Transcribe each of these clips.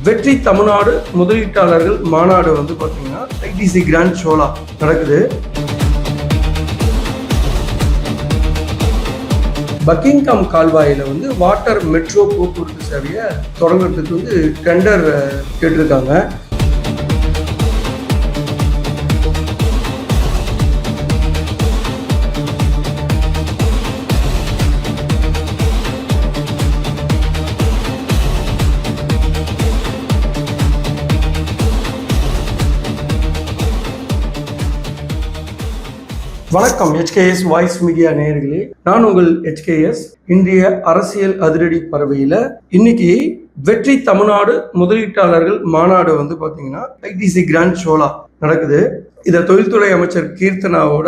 வெற்றி தமிழ்நாடு முதலீட்டாளர்கள் மாநாடு வந்து பார்த்தீங்கன்னா ஐடிசி கிராண்ட் ஷோலா நடக்குது. பக்கிங்காம் கால்வாயில் வந்து வாட்டர் மெட்ரோ போக்குவரத்து சேவையை தொடங்குறதுக்கு வந்து டெண்டர் கேட்டிருக்காங்க. வணக்கம் HKS வாய்ஸ் மீடியா நேயர்களே, நான் உங்கள் HKS. இன்றைய அரசியல் அதிரடி பறவையில இன்னைக்கு வெற்றி தமிழ்நாடு முதலீட்டாளர்கள் மாநாடு வந்து பாத்தீங்கன்னா ஐடிசி கிராண்ட் ஷோலா நடக்குது. இத தொழில்துறை அமைச்சர் கீர்த்தனாவோட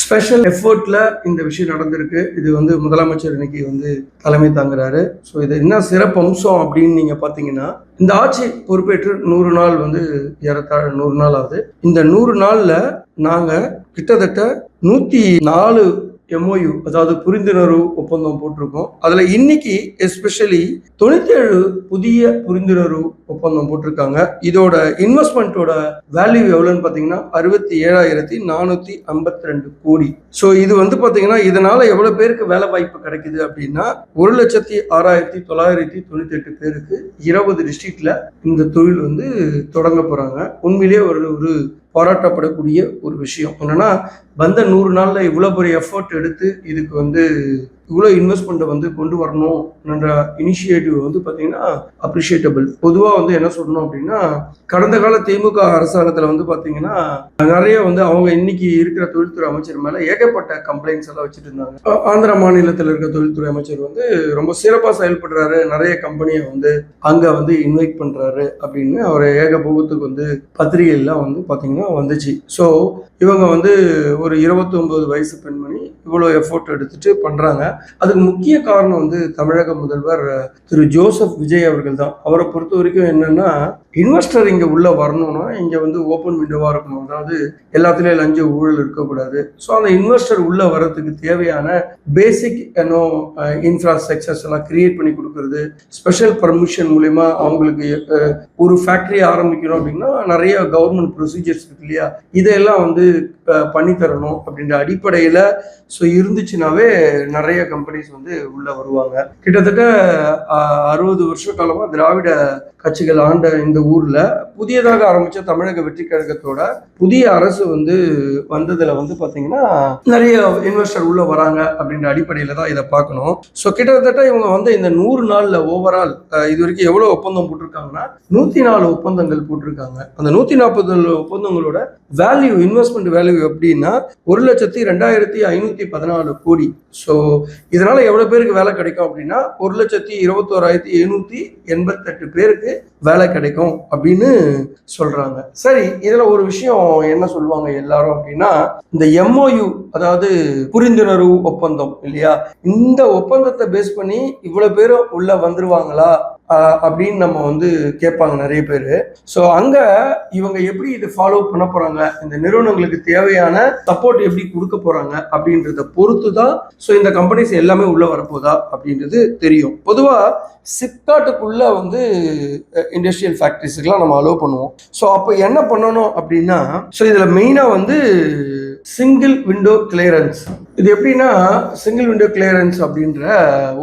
ஸ்பெஷல் எஃபர்ட்ல இந்த விஷயம் நடந்திருக்கு. இது வந்து முதலமைச்சர் இன்னைக்கு வந்து தலைமை தாங்குறாரு. ஸோ இது என்ன சிறப்பு அம்சம் அப்படின்னு நீங்க பாத்தீங்கன்னா, இந்த ஆட்சி பொறுப்பேற்று 100 நாள் வந்து ஏறத்தாழ 100 நாள் ஆகுது. இந்த 100 நாள்ல நாங்க கிட்டத்தட்ட 104 MOU, அதாவது புரிந்துணர்வு ஒப்பந்தம் போட்டிருக்கோம். அதுல இன்னைக்கு எஸ்பெஷலி 97 புதிய புரிந்துணர்வு ஒப்பந்தம் போட்டிருக்காங்க. இதோட இன்வெஸ்ட்மெண்ட்டோட வேல்யூ எவ்வளவுன்னு பாத்தீங்கன்னா 67,452 கோடி. ஸோ இது வந்து பாத்தீங்கன்னா இதனால எவ்வளவு பேருக்கு வேலை வாய்ப்பு கிடைக்குது அப்படின்னா 1,06,998 பேருக்கு 20 டிஸ்ட்ரிக்ட்ல இந்த தொழில் வந்து தொடங்க போறாங்க. உண்மையிலேயே ஒரு பாராட்டப்படக்கூடிய ஒரு விஷயம் என்னன்னா, வந்த 100 நாள்ல இவ்வளவு பெரிய எஃபர்ட் எடுத்து இதுக்கு வந்து இவ்வளோ இன்வெஸ்ட்மெண்ட்டை வந்து கொண்டு வரணும் என்ற இனிஷியேட்டிவ் வந்து பார்த்தீங்கன்னா அப்ரிஷியேட்டபிள். பொதுவாக வந்து என்ன சொல்லணும் அப்படின்னா, கடந்த கால திமுக அரசாங்கத்தில் வந்து பார்த்தீங்கன்னா நிறைய வந்து அவங்க இன்னைக்கு இருக்கிற தொழில்துறை அமைச்சர் மேலே ஏகப்பட்ட கம்ப்ளைண்ட்ஸ் எல்லாம் வச்சுட்டு இருந்தாங்க. ஆந்திரா மாநிலத்தில் இருக்கிற தொழில்துறை அமைச்சர் வந்து ரொம்ப சிறப்பாக செயல்படுறாரு, நிறைய கம்பெனியை வந்து அங்கே வந்து இன்வைட் பண்ணுறாரு அப்படின்னு அவர் ஏகபோகத்துக்கு வந்து பத்திரிகைலாம் வந்து பார்த்தீங்கன்னா வந்துச்சு. ஸோ இவங்க வந்து ஒரு 29 வயசு பெண்மணி இவ்வளோ எஃபோர்ட் எடுத்துட்டு பண்ணுறாங்க. அதுக்கு முக்கிய காரணம் வந்து தமிழக முதல்வர் திரு ஜோசப் விஜய் அவர்கள் தான். அவரை பொறுத்த வரைக்கும் என்னன்னா, இன்வெஸ்டர் இங்க உள்ள வரணும்னா இங்க வந்து ஓப்பன் விண்டோவா இருக்கணும், அதாவது எல்லாத்துலயும் லஞ்ச ஊழல் இருக்கக்கூடாது. ஸோ அந்த இன்வெஸ்டர் உள்ள வர்றதுக்கு தேவையான பேசிக் இன்ஃப்ராஸ்ட்ரக்சர்ஸ் எல்லாம் கிரியேட் பண்ணி கொடுக்கறது, ஸ்பெஷல் பர்மிஷன் மூலயமா அவங்களுக்கு ஒரு ஃபேக்டரி ஆரம்பிக்கணும் அப்படின்னா நிறைய கவர்மெண்ட் ப்ரொசீஜர்ஸ் இருக்கு இல்லையா, இதெல்லாம் வந்து பண்ணி தரணும் அப்படின்ற அடிப்படையில ஸோ இருந்துச்சுனாவே நிறைய கம்பெனிஸ் வந்து உள்ள வருவாங்க. கிட்டத்தட்ட 60 வருஷ காலமா திராவிட கட்சிகள் ஆண்ட இந்த ஊர்ல புதியதாக ஆரம்பிச்ச தமிழக வெற்றி கழகத்தோட புதிய அரசு வந்து வந்ததுல வந்து பாத்தீங்கன்னா நிறைய இன்வெஸ்டர் உள்ள வராங்க அப்படின்ற அடிப்படையில தான் இதை பார்க்கணும். ஸோ கிட்டத்தட்ட இவங்க வந்து இந்த 100 நாள்ல ஓவரால் இது வரைக்கும் எவ்வளவு ஒப்பந்தம் போட்டிருக்காங்கன்னா 104 ஒப்பந்தங்கள் போட்டிருக்காங்க. அந்த 140 ஒப்பந்தங்களோட வேல்யூ, இன்வெஸ்ட்மெண்ட் வேல்யூ எப்படின்னா 1,02,514 கோடி. ஸோ இதனால எவ்வளவு பேருக்கு வேலை கிடைக்கும் அப்படின்னா 1,21,788 பேருக்கு வேலை கிடைக்கும் அப்படின்னு சொல்றாங்க. சரி, இதுல ஒரு விஷயம் என்ன சொல்லுவாங்க எல்லாரும் அப்படின்னா, இந்த MOU அதாவது புரிந்துணர்வு ஒப்பந்தம் இல்லையா, இந்த ஒப்பந்தத்தை பேஸ் பண்ணி இவ்வளவு பேரும் உள்ள வந்துருவாங்களா அப்படின்னு நம்ம வந்து கேட்பாங்க நிறைய பேரு. ஸோ அங்க இவங்க எப்படி இது ஃபாலோ பண்ண போறாங்க, இந்த நிறுவனங்களுக்கு தேவையான சப்போர்ட் எப்படி கொடுக்க போறாங்க அப்படின்றத பொறுத்து தான் ஸோ இந்த கம்பெனிஸ் எல்லாமே உள்ள வரப்போதா அப்படின்றது தெரியும். பொதுவா சிப்காட்டுக்குள்ள வந்து இண்டஸ்ட்ரியல் ஃபேக்டரிஸ்க்கெல்லாம் நம்ம அலோவ் பண்ணுவோம். ஸோ அப்போ என்ன பண்ணணும் அப்படின்னா, ஸோ இதுல மெயினா வந்து சிங்கிள் விண்டோ கிளியரன்ஸ். இது எப்படின்னா, சிங்கிள் விண்டோ கிளியரன்ஸ் அப்படின்ற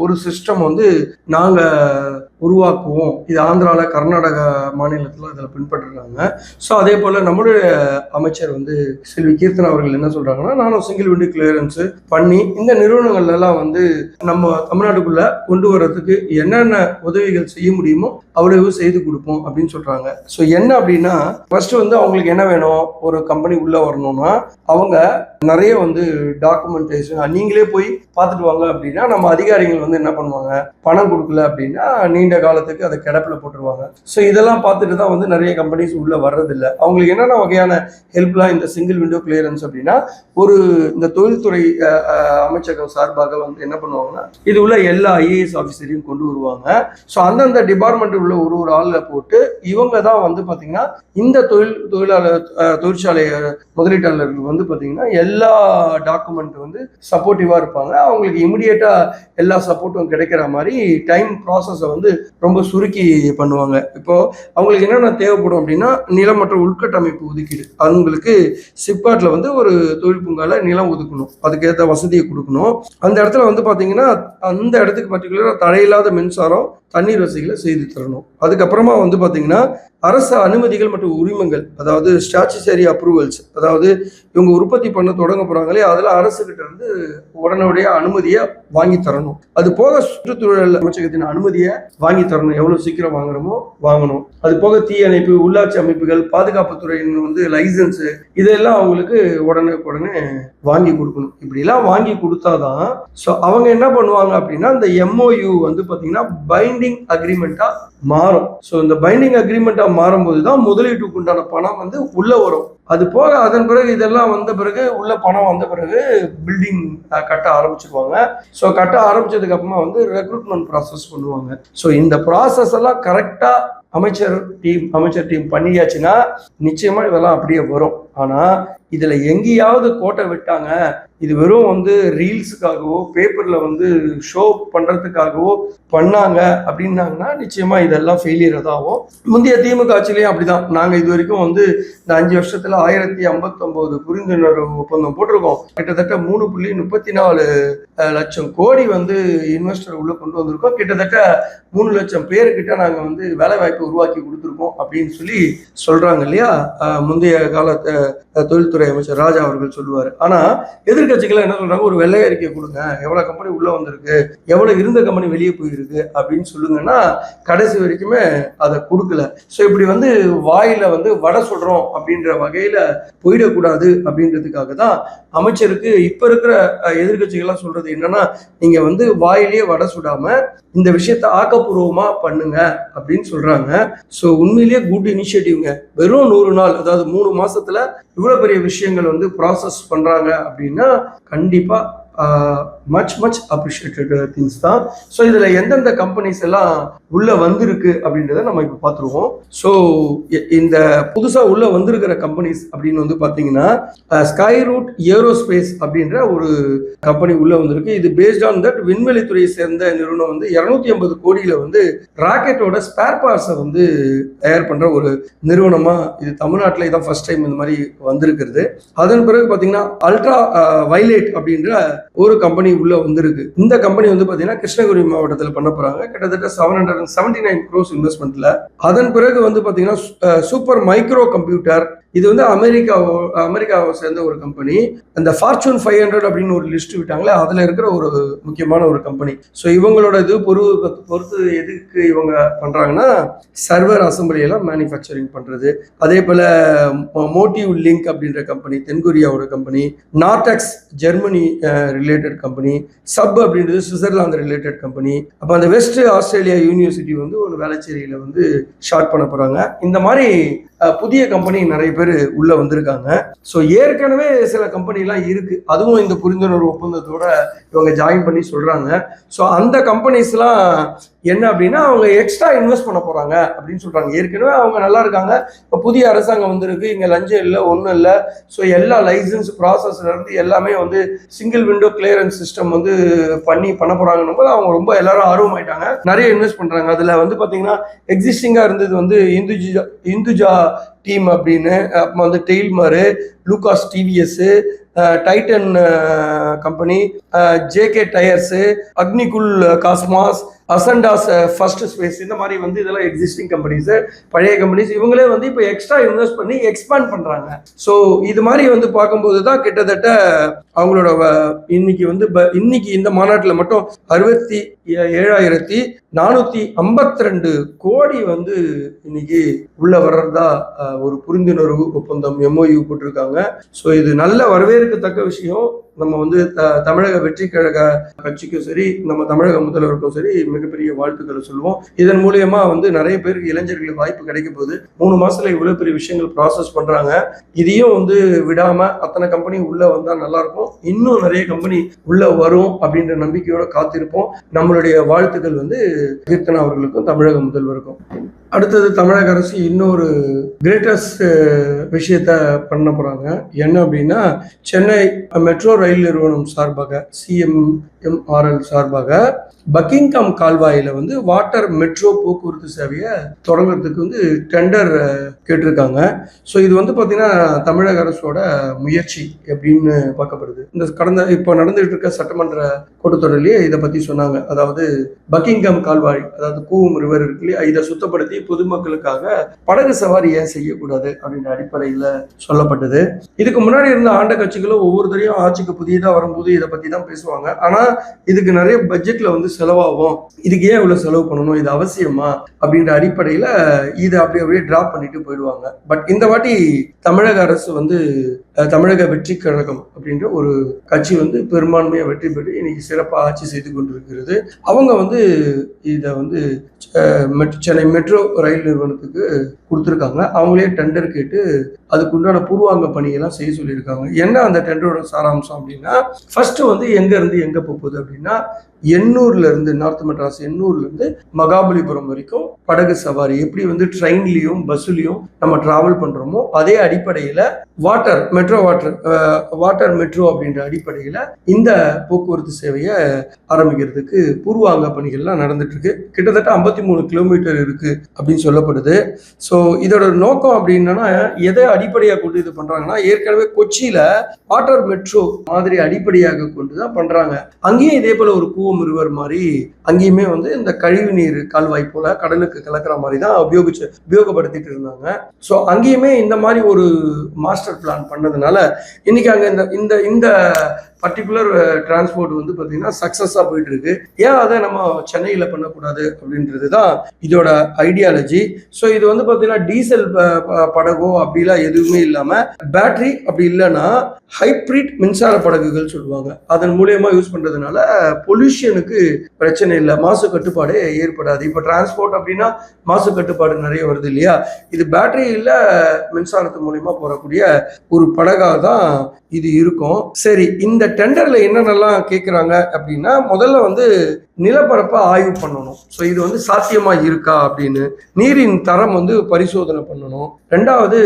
ஒரு சிஸ்டம் வந்து நாங்க உருவாக்குவோம். இது ஆந்திரால, கர்நாடக மாநிலத்துல இதில் பின்பற்றுறாங்க. ஸோ அதே போல நம்மளுடைய அமைச்சர் வந்து செல்வி கீர்த்தனா அவர்கள் என்ன சொல்றாங்கன்னா, நானும் சிங்கிள் விண்டோ கிளியரன்ஸ் பண்ணி இந்த நிறுவனங்கள் எல்லாம் வந்து நம்ம தமிழ்நாட்டுக்குள்ள கொண்டு வர்றதுக்கு என்னென்ன உதவிகள் செய்ய முடியுமோ அவ்வளவு செய்து கொடுப்போம் அப்படின்னு சொல்றாங்க. ஸோ என்ன அப்படின்னா, ஃபர்ஸ்ட் வந்து அவங்களுக்கு என்ன வேணும், ஒரு கம்பெனி உள்ள வரணும்னா அவங்க நிறைய வந்து டாக்குமெண்டேஷன் நீங்களே போய் பார்த்துட்டு வாங்க அப்படின்னா நம்ம அதிகாரிகள் வந்து என்ன பண்ணுவாங்க, பணம் கொடுக்கல அப்படின்னா நீண்ட காலத்துக்கு அதை கிடப்பில் போட்டுருவாங்க. ஸோ இதெல்லாம் பார்த்துட்டு தான் வந்து நிறைய கம்பெனிஸ் உள்ள வர்றதில்லை. அவங்களுக்கு என்னென்ன வகையான ஹெல்ப்லாம் இந்த சிங்கிள் விண்டோ கிளியரன்ஸ் அப்படின்னா, ஒரு இந்த தொழில்துறை அமைச்சகம் சார்பாக வந்து என்ன பண்ணுவாங்கன்னா, இது உள்ள எல்லா IAS ஆஃபீஸரையும் கொண்டு வருவாங்க. ஸோ அந்தந்த டிபார்ட்மெண்ட் உள்ள ஒரு ஆளில் போட்டு இவங்க தான் வந்து பார்த்தீங்கன்னா இந்த தொழிற்சாலை முதலீட்டாளர்கள் வந்து பார்த்தீங்கன்னா எல்லா டாக்குமெண்ட் வந்து சப்போர்ட்டிவா இருப்பாங்க. அவங்களுக்கு இமிடியேட்டா எல்லா சப்போர்ட்டும் கிடைக்கிற மாதிரி டைம் ப்ராசஸை வந்து ரொம்ப சுருக்கி பண்ணுவாங்க. இப்போ அவங்களுக்கு என்னென்ன தேவைப்படும் அப்படின்னா நிலம் மற்றும் உள்கட்டமைப்பு ஒதுக்கீடு. அவங்களுக்கு சிப்காட்ல வந்து ஒரு தொழில் பூங்கால நிலம் ஒதுக்கணும், அதுக்கேற்ற வசதியை கொடுக்கணும். அந்த இடத்துல வந்து பாத்தீங்கன்னா அந்த இடத்துக்கு பர்டிகுலரா தடையில்லாத மின்சாரம் தண்ணீர் வசதிகளை செய்து தரணும். அதுக்கப்புறமா வந்து பாத்தீங்கன்னா அரசு அனுமதிகள் மற்றும் உரிமங்கள், அதாவது ஸ்டாச்சுட்டரி அப்ரூவல்ஸ், அதாவது இவங்க உற்பத்தி பண்ண தொடங்க போறாங்களே அதில் அரசுகிட்ட இருந்து உடனடியாக அனுமதியை வாங்கி தரணும். அது போக சுற்றுச்சூழல் அமைச்சகத்தின் அனுமதியை வாங்கி தரணும், எவ்வளவு சீக்கிரம் வாங்குறோமோ வாங்கணும். அது போக தீயணைப்பு, உள்ளாட்சி அமைப்புகள், பாதுகாப்புத்துறையின் வந்து லைசன்ஸ், இதெல்லாம் அவங்களுக்கு உடனே வாங்கி கொடுக்கணும். இப்படிலாம் வாங்கி கொடுத்தாதான் ஸோ அவங்க என்ன பண்ணுவாங்க அப்படின்னா இந்த எம்ஓயு வந்து பார்த்தீங்கன்னா பைண்டிங் அக்ரிமெண்ட்டா மாறும். ஸோ இந்த பைண்டிங் அக்ரிமெண்ட்டா மாறும்போது தான் முதலீட்டுக்கு உண்டான பணம் வந்து உள்ள வரும். அது போக அதன் பிறகு இதெல்லாம் வந்த பிறகு உள்ள பணம் வந்த பிறகு பில்டிங் கட்ட ஆரம்பிச்சிருவாங்க. ஸோ கட்ட ஆரம்பிச்சதுக்கு அப்புறமா வந்து ரெக்ரூட்மெண்ட் ப்ராசஸ் பண்ணுவாங்க. ஸோ இந்த ப்ராசஸ் எல்லாம் கரெக்டா அமைச்சர் டீம் பண்ணியாச்சுன்னா நிச்சயமா இதெல்லாம் அப்படியே வரும். ஆனா இதுல எங்கேயாவது கோட்டை விட்டாங்க, இது வெறும் வந்து ரீல்ஸுக்காகவோ பேப்பர்ல வந்து ஷோ பண்றதுக்காகவோ பண்ணாங்க அப்படின்னாங்கன்னா நிச்சயமா இதெல்லாம் ஃபெயிலியர் தான் ஆகும். முந்தைய திமுக ஆட்சியிலையும் அப்படிதான். நாங்க இது வரைக்கும் வந்து இந்த 5 வருஷத்துல 1059 புரிந்துணர்வு ஒப்பந்தம் போட்டிருக்கோம். கிட்டத்தட்ட 3.34 லட்சம் கோடி வந்து இன்வெஸ்டர் உள்ள கொண்டு வந்திருக்கோம். கிட்டத்தட்ட 3 லட்சம் பேருக்கிட்ட நாங்க வந்து வேலை வாய்ப்பு உருவாக்கி கொடுத்துருக்கோம் அப்படின்னு சொல்லி சொல்றாங்க இல்லையா முந்தைய காலத்தை தொழில்துறை அமைச்சர் ராஜா அவர்கள் சொல்லுவார். ஆனா எதிர்கட்சிகள் என்ன சொல்றாங்க, ஒரு வெள்ளை அறிக்கை கொடுங்க, எவ்வளவு கம்பெனி உள்ள வந்திருக்கு, எவ்வளவு இருந்த கம்பெனி வெளியே போயிருக்கு அப்படின்னு சொல்லுங்கன்னா கடைசி வரைக்குமே அதை கொடுக்கல. ஸோ இப்படி வந்து வாயில வந்து வடை சொல்றோம் அப்படின்ற வகையில போயிடக்கூடாது அப்படின்றதுக்காக தான் அமைச்சருக்கு இப்ப இருக்கிற எதிர்கட்சிகள்லாம் சொல்றது என்னன்னா, நீங்க வந்து வாயிலேயே வடை சுடாம இந்த விஷயத்த ஆக்கப்பூர்வமா பண்ணுங்க அப்படின்னு சொல்றாங்க. ஸோ உண்மையிலேயே குட் இனிஷியேட்டிவ்ங்க. வெறும் 100 நாள், அதாவது 3 மாசத்துல இவ்வளவு பெரிய விஷயங்கள் வந்து ப்ராசஸ் பண்றாங்க அப்படின்னா கண்டிப்பா மச் அப்ரிஷியேட்டட் திங்ஸ் தான். ஸோ இதுல எந்தெந்த கம்பெனிஸ் எல்லாம் உள்ள வந்திருக்கு அப்படின்றத நம்ம இப்போ பார்த்துருவோம். ஸோ இந்த புதுசா உள்ள வந்திருக்கிற கம்பெனிஸ் அப்படின்னு வந்து பாத்தீங்கன்னா ஸ்கை ரூட் ஏரோஸ்பேஸ் அப்படின்ற ஒரு கம்பெனி உள்ள வந்திருக்கு. இது பேஸ்ட் ஆன் தட் விண்வெளி துறையை சேர்ந்த நிறுவனம் வந்து 250 கோடியில வந்து ராக்கெட்டோட ஸ்பேர் பார்ட்ஸை வந்து தயார் பண்ற ஒரு நிறுவனமா இது தமிழ்நாட்டில் இதான் ஃபர்ஸ்ட் டைம் இந்த மாதிரி வந்திருக்கிறது. அதன் பிறகு பாத்தீங்கன்னா அல்ட்ரா வைலேட் அப்படின்ற ஒரு கம்பெனி உள்ள வந்திருக்கு. இந்த கம்பெனி வந்து பாத்தீங்கன்னா கிருஷ்ணகிரி மாவட்டத்தில் பண்ண போறாங்க. கிட்டத்தட்ட 779 crores இன்வெஸ்ட்மெண்ட்ல. அதன் பிறகு வந்து பாத்தீங்கன்னா சூப்பர் மைக்ரோ கம்ப்யூட்டர், இது வந்து அமெரிக்காவை சேர்ந்த ஒரு கம்பெனி. அந்த ஃபார்ச்சூன் 500 அப்படின்னு ஒரு லிஸ்ட் விட்டாங்களே, அதுல இருக்கிற ஒரு முக்கியமான ஒரு கம்பெனி. ஸோ இவங்களோட இது பொறுத்து எதுக்கு இவங்க பண்றாங்கன்னா சர்வர் அசம்பிளி எல்லாம் மேனுஃபேக்சரிங் பண்றது. அதே போல மோட்டிவ் லிங்க் அப்படின்ற கம்பெனி தென்கொரியாவோட company, Nordex Germany related company, சப் அப்படின்றது சுவிட்சர்லாந்து ரிலேட்டட் கம்பெனி. அப்போ அந்த வெஸ்ட் ஆஸ்திரேலியா யூனிவர்சிட்டி வந்து ஒரு வேளச்சேரியில வந்து ஸ்டார்ட் பண்ண போறாங்க. இந்த மாதிரி புதிய கம்பெனி நிறைய பேர் உள்ள வந்திருக்காங்க. ஸோ ஏற்கனவே சில கம்பெனிலாம் இருக்கு, அதுவும் இந்த புரிந்துணர்வு ஒப்பந்தத்தோட இவங்க ஜாயின் பண்ணி சொல்றாங்க. ஸோ அந்த கம்பெனிஸ்லாம் என்ன அப்படின்னா அவங்க எக்ஸ்ட்ரா இன்வெஸ்ட் பண்ண போறாங்க அப்படின்னு சொல்றாங்க. ஏற்கனவே அவங்க நல்லா இருக்காங்க, இப்போ புதிய அரசாங்கம் வந்திருக்கு, இங்க லஞ்சம் இல்லை, ஒன்றும் இல்லை. ஸோ எல்லா லைசன்ஸ் ப்ராசஸ்ல இருந்து எல்லாமே வந்து சிங்கிள் விண்டோ கிளியரன்ஸ் சிஸ்டம் வந்து பண்ண போறாங்கன்னு போது அவங்க ரொம்ப எல்லாரும் ஆர்வமாயிட்டாங்க, நிறைய இன்வெஸ்ட் பண்றாங்க. அதுல வந்து பாத்தீங்கன்னா எக்ஸிஸ்டிங்கா இருந்தது வந்து இந்துஜா டீம் அப்படின்னு, அப்புறம் வந்து டெய்ல்மாரு, Lucas TVS, Titan company, JK tyres, Agnikul cosmos, Ascendas first space, இந்த மாதிரி வந்து இதெல்லாம் எக்ஸிஸ்டிங் கம்பெனிஸ், பழைய கம்பெனிஸ். இவங்களே வந்து இப்போ எக்ஸ்ட்ரா இன்வெஸ்ட் பண்ணி எக்ஸ்பேண்ட் பண்றாங்க. ஸோ இது மாதிரி வந்து பார்க்கும்போது தான் கிட்டத்தட்ட அவங்களோட இன்னைக்கு இந்த மாநாட்டில் மட்டும் 67,452 கோடி வந்து இன்னைக்கு உள்ள வர்றதா ஒரு புரிந்துணர்வு ஒப்பந்தம் MOU போட்டிருக்காங்க. ஸோ இது நல்ல வரவேற்கத்தக்க விஷயம். நம்ம வந்து தமிழக வெற்றி கழக கட்சிக்கும் சரி, நம்ம தமிழக முதல்வருக்கும் சரி மிகப்பெரிய வாழ்த்துக்களை சொல்லுவோம். இதன் மூலியமா வந்து நிறைய பேருக்கு இளைஞர்களுக்கு வாய்ப்பு கிடைக்க போகுது. 3 மாசத்துல இவ்வளவு பெரிய விஷயங்கள் ப்ராசஸ் பண்றாங்க. இதையும் வந்து விடாம அத்தனை கம்பெனி உள்ள வந்தா நல்லா இருக்கும். இன்னும் நிறைய கம்பெனி உள்ள வரும் அப்படின்ற நம்பிக்கையோட காத்திருப்போம். நம்மளுடைய வாழ்த்துக்கள் வந்து கீர்த்தனா அவர்களுக்கும் தமிழக முதல்வருக்கும். அடுத்தது தமிழக அரசு இன்னொரு கிரேட்டஸ்ட் விஷயத்த பண்ண போறாங்க. என்ன அப்படின்னா, சென்னை மெட்ரோ ரயில் நிறுவனம் சார்பாக CMMRL சார்பாக பக்கிங்காம் கால்வாயில வந்து வாட்டர் மெட்ரோ போக்குவரத்து சேவையை தொடங்குறதுக்கு வந்து டெண்டர் கேட்டிருக்காங்க. ஸோ இது வந்து பார்த்தீங்கன்னா தமிழக அரசோட முயற்சி அப்படின்னு பார்க்கப்படுது. இந்த இப்போ நடந்துகிட்டு இருக்க சட்டமன்ற கூட்டத்தொடரிலேயே இதை பற்றி சொன்னாங்க. அதாவது பக்கிங்காம் கால்வாய், அதாவது கூவம் ரிவர் இருக்கு இல்லையா, இதை சுத்தப்படுத்தி பொதுமக்களுக்காக படகு சவாரி ஏன் செய்யக்கூடாது அப்படின்ற அடிப்படையில் சொல்லப்பட்டது. இதுக்கு முன்னாடி இருந்த ஆண்ட கட்சிகளும் ஒவ்வொருத்தரையும் ஆட்சிக்கு புதியதாக வரும்போது இதை பற்றி தான் பேசுவாங்க. ஆனால் இதுக்கு நிறைய பட்ஜெட்ல வந்து செலவாகும், இதுக்கு ஏன் இவ்வளவு செலவு பண்ணணும், இது அவசியமா அப்படின்ற அடிப்படையில இதை அப்படியே டிராப் பண்ணிட்டு போயிடுவாங்க. பட் இந்த வாட்டி தமிழக அரசு வந்து தமிழக வெற்றி கழகம் அப்படின்ற ஒரு கட்சி வந்து பெரும்பான்மையா வெற்றி பெற்று இன்னைக்கு சிறப்பாக ஆட்சி செய்து கொண்டிருக்கிறது. அவங்க வந்து இதை வந்து சென்னை மெட்ரோ ரயில் நிறுவனத்துக்கு கொடுத்துருக்காங்க. அவங்களே டெண்டர் கேட்டு அதுக்குண்டான பூர்வாங்க பணியெல்லாம் செய்ய சொல்லியிருக்காங்க. என்ன அந்த டெண்டரோட சாராம்சம் அப்படின்னா, ஃபர்ஸ்ட் வந்து எங்க இருந்து எங்க போகுது அப்படின்னா, எண்ணூர்ல இருந்து நார்த் மெட்ராஸ் எண்ணூர்ல இருந்து மகாபலிபுரம் வரைக்கும் படகு சவாரி எப்படி வந்து ட்ரெயின்லயும் பஸ்லயும் நம்ம டிராவல் பண்றோமோ அதே அடிப்படையில வாட்டர் மெட்ரோ அப்படின்ற அடிப்படையில இந்த போக்குவரத்து சேவையை ஆரம்பிக்கிறதுக்கு பூர்வாங்க பணிகள்லாம் நடந்துட்டு இருக்கு. கிட்டத்தட்ட 53 கிலோமீட்டர் இருக்கு அப்படின்னு சொல்லப்படுது. ஸோ இதோட நோக்கம் அப்படின்னா எதை அடிப்படையாக கொண்டு இது பண்றாங்கன்னா, ஏற்கனவே கொச்சியில வாட்டர் மெட்ரோ மாதிரி அடிப்படையாக கொண்டு தான் பண்றாங்க. அங்கேயும் இதே போல ஒரு கூவம் ரிவர் மாதிரி அங்கேயுமே வந்து இந்த கழிவு நீர் கால்வாய் போல கடலுக்கு கலக்கிற மாதிரி தான் உபயோகப்படுத்திட்டு இருந்தாங்க. ஸோ அங்கேயுமே இந்த மாதிரி ஒரு மாஸ்டர் பிளான் பண்ணதுனால இன்னைக்கு அங்க இந்த இந்த பர்டிகுலர் டிரான்ஸ்போர்ட் வந்து பார்த்தீங்கன்னா சக்ஸஸாக போயிட்டு இருக்கு. ஏன் அதை நம்ம சென்னையில் பண்ணக்கூடாது அப்படின்றது தான் இதோட ஐடியாலஜி. ஸோ இது வந்து பார்த்தீங்கன்னா டீசல் படகோ அப்படிலாம் எதுவுமே இல்லாமல் பேட்டரி அப்படி இல்லைன்னா ஹைப்ரிட் மின்சார படகுகள் சொல்லுவாங்க. அதன் மூலியமா யூஸ் பண்றதுனால பொல்யூஷனுக்கு பிரச்சனை இல்லை, மாசு கட்டுப்பாடு ஏற்படாது. இப்போ டிரான்ஸ்போர்ட் அப்படின்னா மாசு கட்டுப்பாடு நிறைய வருது இல்லையா, இது பேட்டரி இல்லை மின்சாரத்து மூலியமா போறக்கூடிய ஒரு படகாக தான் இது இருக்கும். சரி, இந்த டெண்டர்ல என்னென்னலாம் கேட்குறாங்க அப்படின்னா, முதல்ல வந்து நிலப்பரப்பை ஆய்வு பண்ணணும். ஸோ இது வந்து சாத்தியமா இருக்கா அப்படின்னு நீரின் தரம் வந்து பரிசோதனை பண்ணணும். ரெண்டாவது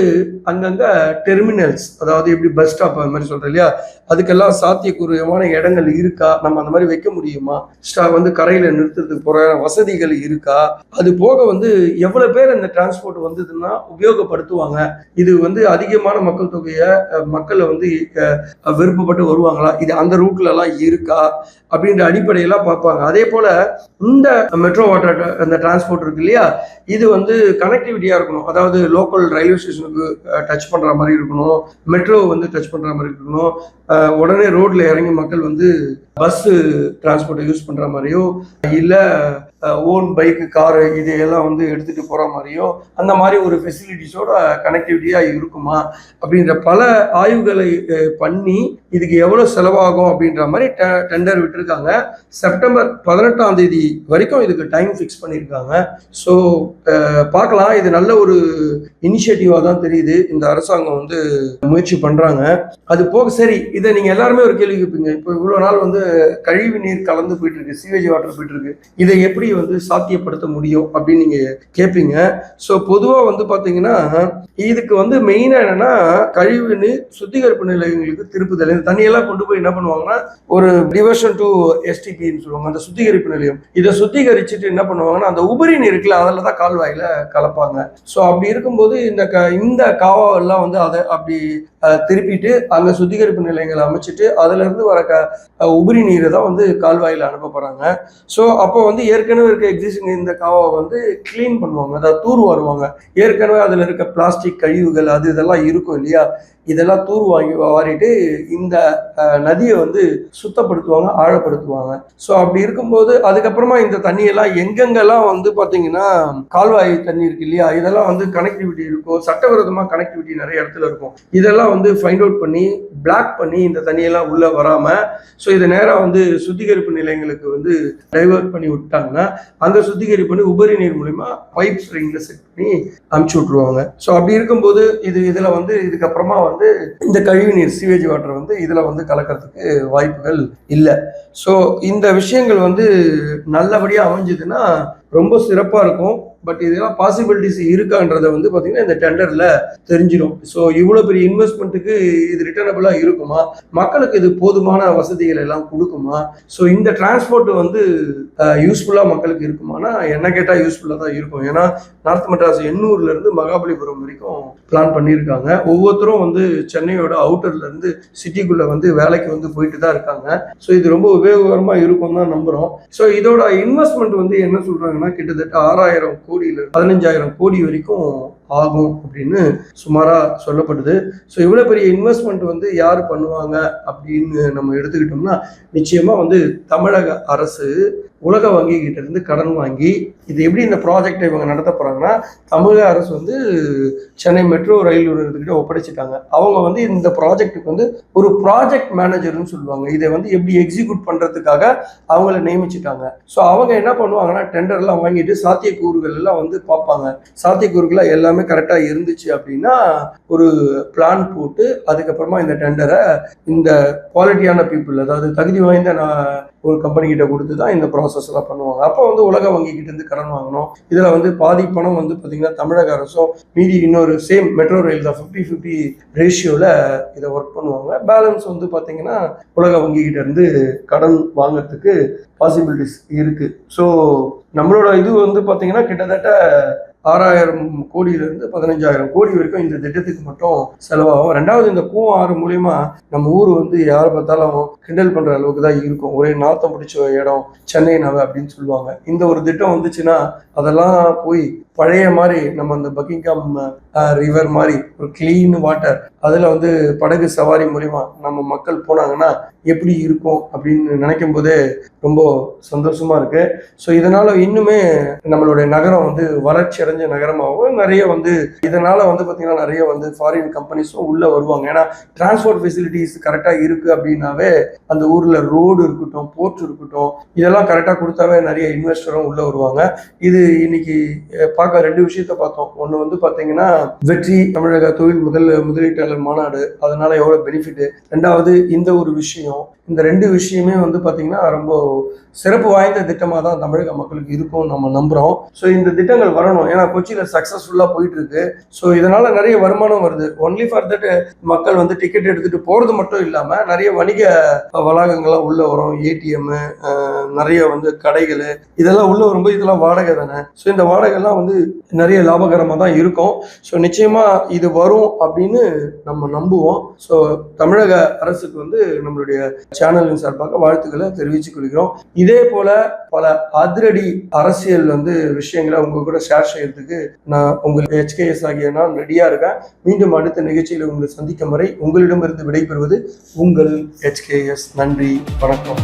அங்கங்க டெர்மினல்ஸ், அதாவது எப்படி பஸ் ஸ்டாப் அது மாதிரி சொல்றோம் இல்லையா, அதுக்கெல்லாம் சாத்தியக்கூறியமான இடங்கள் இருக்கா, நம்ம அந்த மாதிரி வைக்க முடியுமா, வந்து கரையில நிறுத்துறதுக்கு போற வசதிகள் இருக்கா, அது போக வந்து எவ்வளவு பேர் இந்த டிரான்ஸ்போர்ட் வந்ததுன்னா உபயோகப்படுத்துவாங்க, இது வந்து அதிகமான மக்கள் தொகையை மக்களை வந்து விருப்பப்பட்டு வருவாங்களா, இது அந்த ரூட்ல எல்லாம் இருக்கா அப்படின்ற அடிப்படையெல்லாம் பார்ப்பாங்க. அதே போல இந்த மெட்ரோ வாட்டர் அந்த டிரான்ஸ்போர்ட் இருக்கு இல்லையா, இது வந்து கனெக்டிவிட்டியா இருக்கணும். அதாவது லோக்கல் ரயில்வே ஸ்டேஷனுக்கு டச் பண்ற மாதிரி இருக்கணும், மெட்ரோ வந்து டச் பண்ற மாதிரி இருக்கணும், உடனே ரோட்ல இறங்கி மக்கள் வந்து பஸ் டிரான்ஸ்போர்ட்டை யூஸ் பண்ற மாதிரியோ இல்லை ஓன் பைக்கு காரு இதையெல்லாம் வந்து எடுத்துட்டு போற மாதிரியோ அந்த மாதிரி ஒரு ஃபெசிலிட்டிஸோட கனெக்டிவிட்டியா இருக்குமா அப்படின்ற பல ஆய்வுகளை பண்ணி இதுக்கு எவ்வளவு செலவாகும் அப்படின்ற மாதிரி டெண்டர் விட்டுருக்காங்க. செப்டம்பர் 18ஆம் தேதி வரைக்கும் இதுக்கு டைம் ஃபிக்ஸ் பண்ணியிருக்காங்க. ஸோ பார்க்கலாம், இது நல்ல ஒரு இனிஷியேட்டிவா தான் தெரியுது. இந்த அரசாங்கம் வந்து முயற்சி பண்றாங்க. அது போக சரி, இதை நீங்க எல்லாருமே ஒரு கேள்வி கேட்பீங்க, இப்போ இவ்வளவு நாள் வந்து கழிவு நீர் கலந்து போயிட்டு இருக்கு, சீவேஜ் வாட்டர் போயிட்டு இருக்கு, இதை எப்படி வந்து சாத்தியப்படுத்த முடியும் அப்படின்னு நீங்க கேட்பீங்க. ஸோ பொதுவா வந்து பாத்தீங்கன்னா இதுக்கு வந்து மெயினா என்னன்னா, கழிவு நீர் சுத்திகரிப்பு நிலையங்களுக்கு திருப்புதல். இந்த தண்ணியெல்லாம் கொண்டு போய் என்ன பண்ணுவாங்கன்னா ஒரு டிவர்ஷன் டு STPன்னு சொல்லுவாங்க, அந்த சுத்திகரிப்பு நிலையம். இதை சுத்திகரிச்சுட்டு என்ன பண்ணுவாங்கன்னா அந்த உபரி நீர் இருக்குல்ல, அதில் தான் கால்வாயில கலப்பாங்க. ஸோ அப்படி இருக்கும்போது இந்த காவாவெல்லாம் வந்து அதை அப்படி திருப்பிட்டு அங்க சுத்திகரிப்பு நிலையங்களை அமைச்சிட்டு அதுல இருந்து வர உபரி நீரை தான் வந்து கால்வாயில அனுப்ப போறாங்க. ஸோ அப்போ வந்து ஏற்கனவே இருக்க எக்ஸிஸ்டிங் இந்த காவை வந்து கிளீன் பண்ணுவாங்க, அதாவது தூர் வருவாங்க. ஏற்கனவே அதுல இருக்க பிளாஸ்டிக் கழிவுகள் அது இதெல்லாம் இருக்கும் இல்லையா, இதெல்லாம் தூர் வாரிட்டு இந்த நதியை வந்து சுத்தப்படுத்துவாங்க, ஆழப்படுத்துவாங்க. ஸோ அப்படி இருக்கும்போது அதுக்கப்புறமா இந்த தண்ணியெல்லாம் எங்கெங்கெல்லாம் வந்து பார்த்தீங்கன்னா கால்வாய் தண்ணி இருக்கு இல்லையா, இதெல்லாம் வந்து கனெக்டிவிட்டி இருக்கும், சட்டவிரோதமாக கனெக்டிவிட்டி நிறைய இடத்துல இருக்கும். இதெல்லாம் வந்து ஃபைண்ட் அவுட் பண்ணி பிளாக் பண்ணி இந்த தண்ணியெல்லாம் உள்ள வராம ஸோ இதை நேராக வந்து சுத்திகரிப்பு நிலையங்களுக்கு வந்து டைவர்ட் பண்ணி விட்டாங்கன்னா அங்கே சுத்திகரிப்பு பண்ணி உபரி நீர் மூலிமா பைப் ஸ்ட்ரிங்ல செட் பண்ணி அமுச்சு விட்டுருவாங்க. ஸோ அப்படி இருக்கும்போது இதுல வந்து இதுக்கப்புறமா வந்து இந்த கழிவு நீர் சீவேஜ் வாட்டர் வந்து இதுல வந்து கலக்கிறதுக்கு வாய்ப்புகள் இல்லை. ஸோ இந்த விஷயங்கள் வந்து நல்லபடியா அமைஞ்சதுன்னா ரொம்ப சிறப்பா இருக்கும். பட் இதெல்லாம் பாசிபிலிட்டிஸ் இருக்கான்றதை வந்து பார்த்தீங்கன்னா இந்த டெண்டரில் தெரிஞ்சிடும். ஸோ இவ்வளோ பெரிய இன்வெஸ்ட்மெண்ட்டுக்கு இது ரிட்டர்னபிளாக இருக்குமா, மக்களுக்கு இது போதுமான வசதிகள் எல்லாம் கொடுக்குமா, ஸோ இந்த டிரான்ஸ்போர்ட் வந்து யூஸ்ஃபுல்லாக மக்களுக்கு இருக்குமானா என்ன கேட்டால் யூஸ்ஃபுல்லாக தான் இருக்கும். ஏன்னா நார்த் மெட்ராஸ் எண்ணூர்லேருந்து மகாபலிபுரம் வரைக்கும் பிளான் பண்ணியிருக்காங்க. ஒவ்வொருத்தரும் வந்து சென்னையோட அவுட்டர்லேருந்து சிட்டிக்குள்ளே வந்து வேலைக்கு வந்து போயிட்டு தான் இருக்காங்க. ஸோ இது ரொம்ப உபயோகரமாக இருக்கும் தான் நம்புகிறோம். ஸோ இதோட இன்வெஸ்ட்மெண்ட் வந்து என்ன சொல்கிறாங்கன்னா கிட்டத்தட்ட 6000 கோடியில் 15,000 கோடி வரைக்கும் ஆகும் அப்படின்னு சுமாராக சொல்லப்படுது. ஸோ இவ்வளோ பெரிய இன்வெஸ்ட்மெண்ட் வந்து யார் பண்ணுவாங்க அப்படின்னு நம்ம எடுத்துக்கிட்டோம்னா நிச்சயமாக வந்து தமிழக அரசு உலக வங்கி கிட்ட இருந்து கடன் வாங்கி இது எப்படி இந்த ப்ராஜெக்டை இவங்க நடத்த போகிறாங்கன்னா, தமிழக அரசு வந்து சென்னை மெட்ரோ ரயில் நிறுவனத்துக்கிட்ட ஒப்படைச்சிட்டாங்க. அவங்க வந்து இந்த ப்ராஜெக்டுக்கு வந்து ஒரு ப்ராஜெக்ட் மேனேஜர்னு சொல்லுவாங்க. இதை வந்து எப்படி எக்ஸிக்யூட் பண்ணுறதுக்காக அவங்கள நியமிச்சிட்டாங்க. ஸோ அவங்க என்ன பண்ணுவாங்கன்னா டெண்டர்லாம் வாங்கிட்டு சாத்தியக்கூறுகள் எல்லாம் வந்து பார்ப்பாங்க. சாத்தியக்கூறுகளாக எல்லாமே கரெக்டாக இருந்துச்சு அப்படின்னா ஒரு பிளான் போட்டு அதுக்கப்புறமா இந்த டெண்டரை இந்த குவாலிட்டியான பீப்புள், அதாவது தகுதி வாய்ந்த ஒரு கம்பெனி கிட்ட கொடுத்து தான் இந்த ப்ராசஸ் எல்லாம் பண்ணுவாங்க. அப்போ வந்து உலக வங்கி கிட்ட இருந்து கடன் வாங்கணும். இதில் வந்து பாதி பணம் வந்து பார்த்தீங்கன்னா தமிழக அரசும் மீதி இன்னொரு சேம் மெட்ரோ ரயில் தான் 50-50 ரேஷியோவில் இதை ஒர்க் பண்ணுவாங்க. பேலன்ஸ் வந்து பார்த்தீங்கன்னா உலக வங்கி கிட்ட இருந்து கடன் வாங்கிறதுக்கு பாசிபிலிட்டிஸ் இருக்கு. ஸோ நம்மளோட இது வந்து பார்த்தீங்கன்னா கிட்டத்தட்ட 6000 கோடியிலிருந்து 15,000 கோடி வரைக்கும் இந்த திட்டத்துக்கு மட்டும் செலவாகும். ரெண்டாவது இந்த ஆறு மூலியமா நம்ம ஊர் வந்து யாரை பார்த்தாலும் கிண்டல் பண்ற அளவுக்கு தான் இருக்கும். ஒரே நாத்தம் பிடிச்ச இடம் சென்னை நவ அப்படின்னு சொல்லுவாங்க. இந்த ஒரு திட்டம் வந்துச்சுன்னா அதெல்லாம் போய் பழைய மாதிரி நம்ம அந்த பக்கிங்காம் ரிவர் மாதிரி ஒரு கிளீன் வாட்டர், அதில் வந்து படகு சவாரி மூலிமா நம்ம மக்கள் போனாங்கன்னா எப்படி இருக்கும் அப்படின்னு நினைக்கும் போதே ரொம்ப சந்தோஷமா இருக்கு. ஸோ இதனால இன்னுமே நம்மளுடைய நகரம் வந்து வளர்ச்சி அடைஞ்ச நகரமாகவும் நிறைய வந்து இதனால வந்து பார்த்தீங்கன்னா நிறைய வந்து ஃபாரின் கம்பெனிஸும் உள்ள வருவாங்க. ஏன்னா டிரான்ஸ்போர்ட் ஃபெசிலிட்டிஸ் கரெக்டாக இருக்கு அப்படின்னாவே அந்த ஊர்ல ரோடு இருக்கட்டும், போர்ட் இருக்கட்டும், இதெல்லாம் கரெக்டாக கொடுத்தாவே நிறைய இன்வெஸ்டரும் உள்ள வருவாங்க. இது இன்னைக்கு பார்க்க 2 விஷயத்த பார்த்தோம். ஒன்று வந்து பார்த்தீங்கன்னா வெற்றி தமிழக தொழில் முதலீட்டாளர் மாநாடு, அதனால எவ்வளோ பெனிஃபிட். ரெண்டாவது இந்த ஒரு விஷயம், இந்த 2 விஷயமே வந்து பார்த்தீங்கன்னா ரொம்ப சிறப்பு வாய்ந்த திட்டமாக தான் தமிழக மக்களுக்கு இருக்கும் நம்ம நம்புகிறோம். ஸோ இந்த திட்டங்கள் வரணும். ஏன்னா கொச்சியில் சக்ஸஸ்ஃபுல்லாக போயிட்டு இருக்கு. ஸோ இதனால நிறைய வருமானம் வருது. ஒன்லி ஃபார் தட் மக்கள் வந்து டிக்கெட் எடுத்துட்டு போகிறது மட்டும் இல்லாமல் நிறைய வணிக வளாகங்கள்லாம் உள்ள வரும். ஏடிஎம், நிறைய வந்து கடைகள், இதெல்லாம் உள்ள வரும்போது இதெல்லாம் வாடகை தானே. ஸோ இந்த வாடகைலாம் வந்து நிறைய லாபகரமாக தான் இருக்கும். ஸோ நிச்சயமாக இது வரும் அப்படின்னு நம்ம நம்புவோம். ஸோ தமிழக அரசுக்கு வந்து நம்மளுடைய சேனலின் சார்பாக வாழ்த்துக்களை தெரிவித்துக் கொள்கிறோம். இதே போல பல அதிரடி அரசியல் வந்து விஷயங்களை உங்க கூட ஷேர் செய்யறதுக்கு நான் உங்கள் HKS ஆகிய நான் ரெடியா இருக்கேன். மீண்டும் அடுத்த நிகழ்ச்சியில் உங்களை சந்திக்கும் வரை உங்களிடமிருந்து விடைபெறுவது உங்கள் HKS. நன்றி, வணக்கம்.